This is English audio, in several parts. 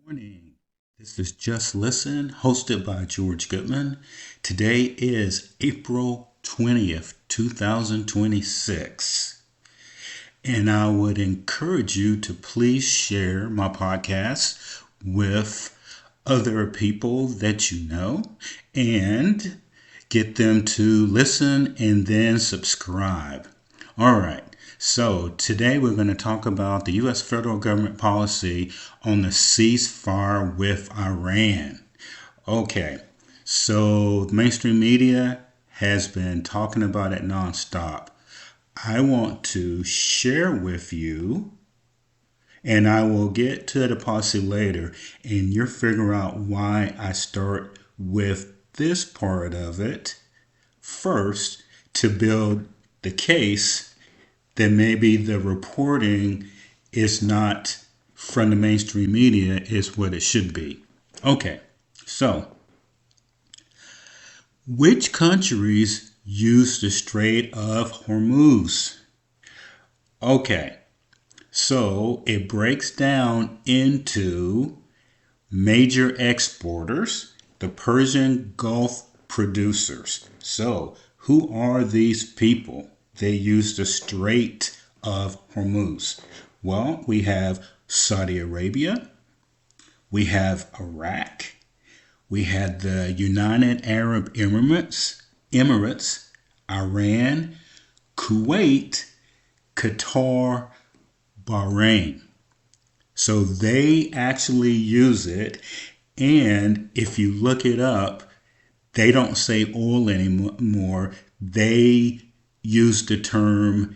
Morning. This is Just Listen, hosted by George Goodman. Today is April 20th, 2026. And I would encourage you to please share my podcast with other people that you know and get them to listen and then subscribe. All right. So today we're going to talk about the U.S. federal government policy on the ceasefire with Iran. Okay. So the mainstream media has been talking about it nonstop. I want to share with you, and I will get to the policy later, and you'll figure out why I start with this part of it first to build the case that maybe the reporting is not from the mainstream media is what it should be. Okay, so which countries use the Strait of Hormuz? Okay, so it breaks down into major exporters, the Persian Gulf producers. So who are these people? They use the Strait of Hormuz. Well, we have Saudi Arabia, we have Iraq, we had the United Arab Emirates, Iran, Kuwait, Qatar, Bahrain. So they actually use it. And if you look it up, they don't say oil anymore. They use the term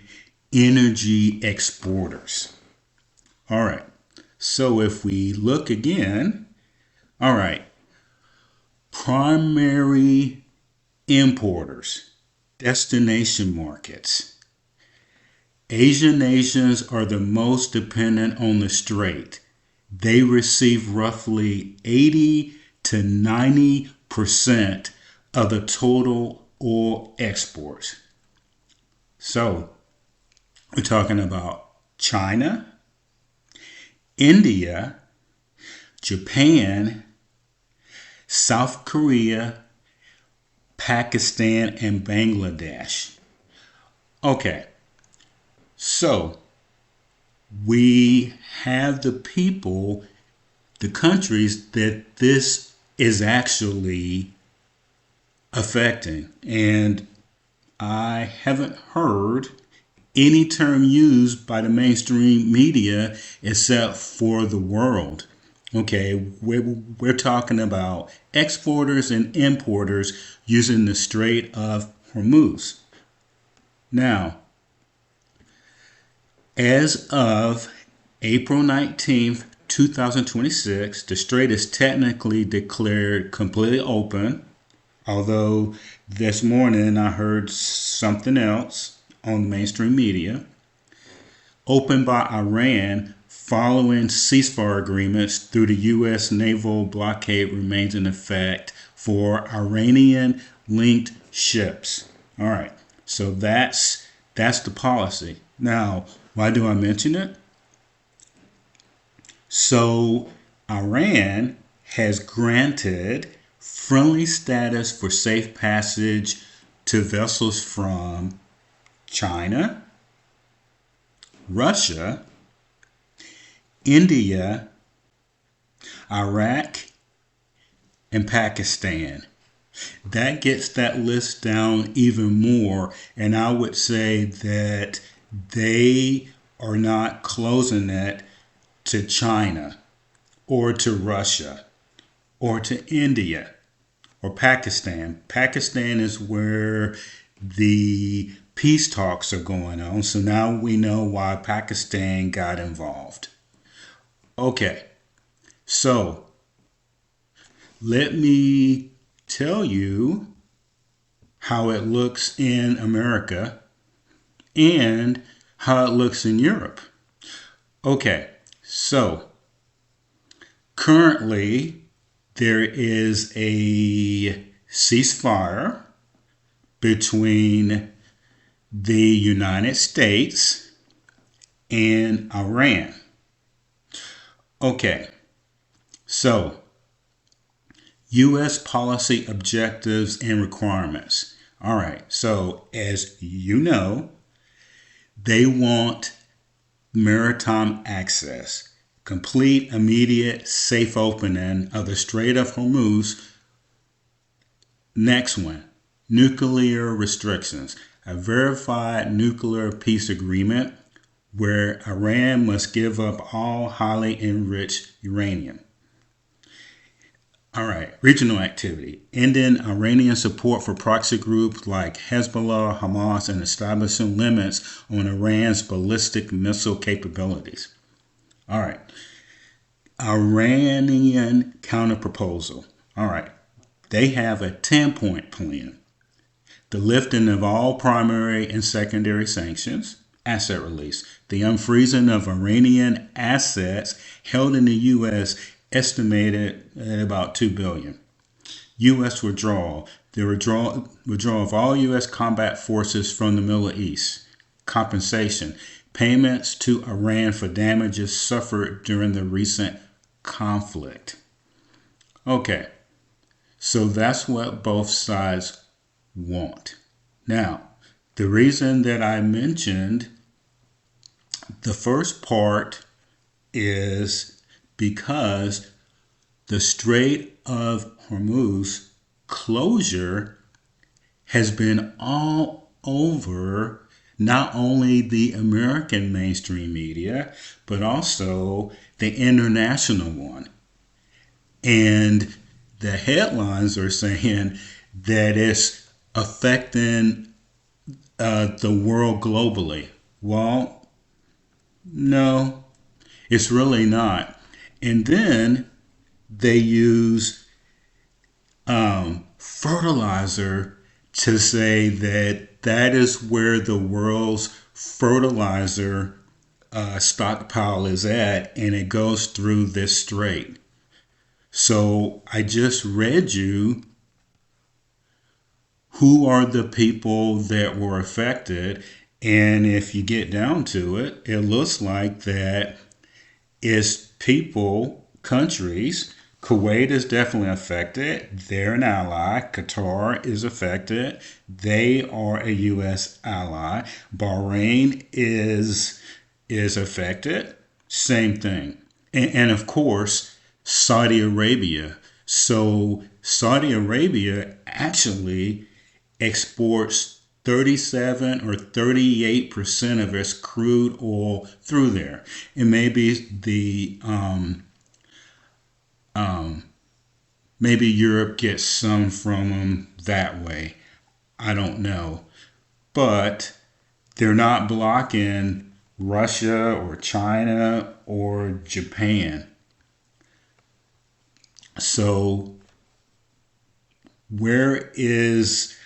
energy exporters. All right. So if we look again, all right, primary importers, destination markets. Asian nations are the most dependent on the strait. They receive roughly 80 to 90% of the total oil exports. So we're talking about China, India, Japan, South Korea, Pakistan, and Bangladesh. Okay, so we have the people, the countries that this is actually affecting. And I haven't heard any term used by the mainstream media except for the world. Okay, we're talking about exporters and importers using the Strait of Hormuz. Now, as of April 19th, 2026, the strait is technically declared completely open, although this morning I heard something else on the mainstream media. Opened by Iran following ceasefire agreements through the U.S. naval blockade remains in effect for Iranian-linked ships. All right, so that's the policy. Now, why do I mention it? So Iran has granted friendly status for safe passage to vessels from China, Russia, India, Iraq, and Pakistan. That gets that list down even more, and I would say that they are not closing it to China or to Russia or to India or Pakistan. Pakistan is where the peace talks are going on. So now we know why Pakistan got involved. Okay, so let me tell you how it looks in America and how it looks in Europe. Okay, so currently there is a ceasefire between the United States and Iran. Okay, So, U.S. policy objectives and requirements. All right, so as you know, they want maritime access, complete, immediate, safe opening of the Strait of Hormuz. Next one, nuclear restrictions, a verified nuclear peace agreement where Iran must give up all highly enriched uranium. All right, regional activity, ending Iranian support for proxy groups like Hezbollah, Hamas, and establishing limits on Iran's ballistic missile capabilities. All right, Iranian counterproposal. All right, they have a 10-point plan. The lifting of all primary and secondary sanctions, asset release, the unfreezing of Iranian assets held in the U.S. estimated at about $2 billion. U.S. withdrawal, the withdrawal of all U.S. combat forces from the Middle East. Compensation, payments to Iran for damages suffered during the recent conflict. Okay, so that's what both sides want. Now, the reason that I mentioned the first part is because the Strait of Hormuz closure has been all over not only the American mainstream media, but also the international one. And the headlines are saying that it's affecting the world globally. Well, no, it's really not. And then they use fertilizer to say that that is where the world's fertilizer stockpile is at, and it goes through this strait. So I just read you who are the people that were affected. And if you get down to it, it looks like that it's people, countries. Kuwait is definitely affected. They're an ally. Qatar is affected. They are a U.S. ally. Bahrain is affected. Same thing. And of course, Saudi Arabia. So Saudi Arabia actually exports 37 or 38% of its crude oil through there. And maybe maybe Europe gets some from them that way. I don't know. But they're not blocking Russia or China or Japan. So why is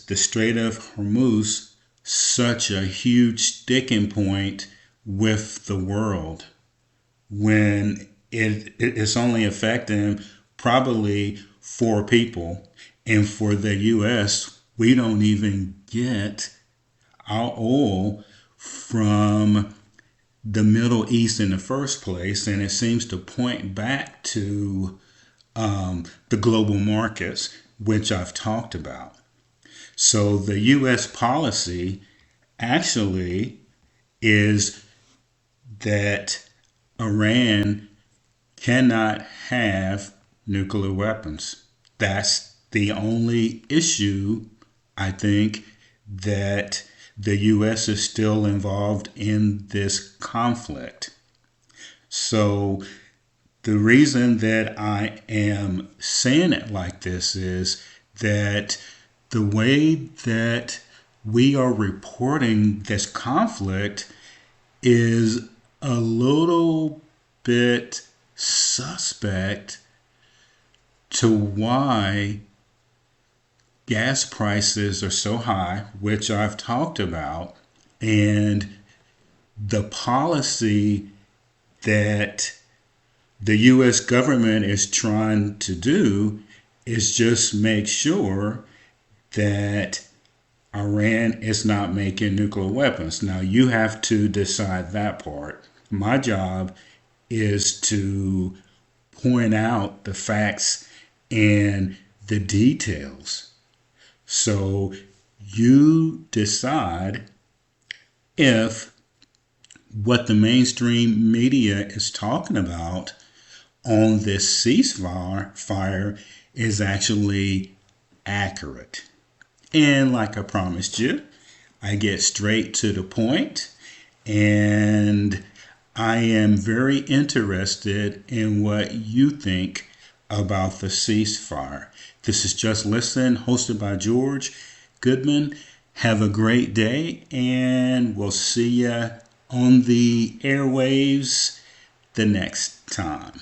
the Strait of Hormuz such a huge sticking point with the world when it's only affecting probably 4 people? And for the U.S., we don't even get our oil from the Middle East in the first place, and it seems to point back to the global markets, which I've talked about. So the U.S. policy actually is that Iran cannot have nuclear weapons. That's the only issue, I think, that the U.S. is still involved in this conflict. So the reason that I am saying it like this is that the way that we are reporting this conflict is a little bit suspect to why gas prices are so high, which I've talked about, and the policy that the U.S. government is trying to do is just make sure that Iran is not making nuclear weapons. Now, you have to decide that part. My job is to point out the facts and the details. So you decide if what the mainstream media is talking about on this ceasefire is actually accurate. And like I promised you, I get straight to the point, and I am very interested in what you think about the ceasefire. This is Just Listen, hosted by George Goodman. Have a great day, and we'll see you on the airwaves the next time.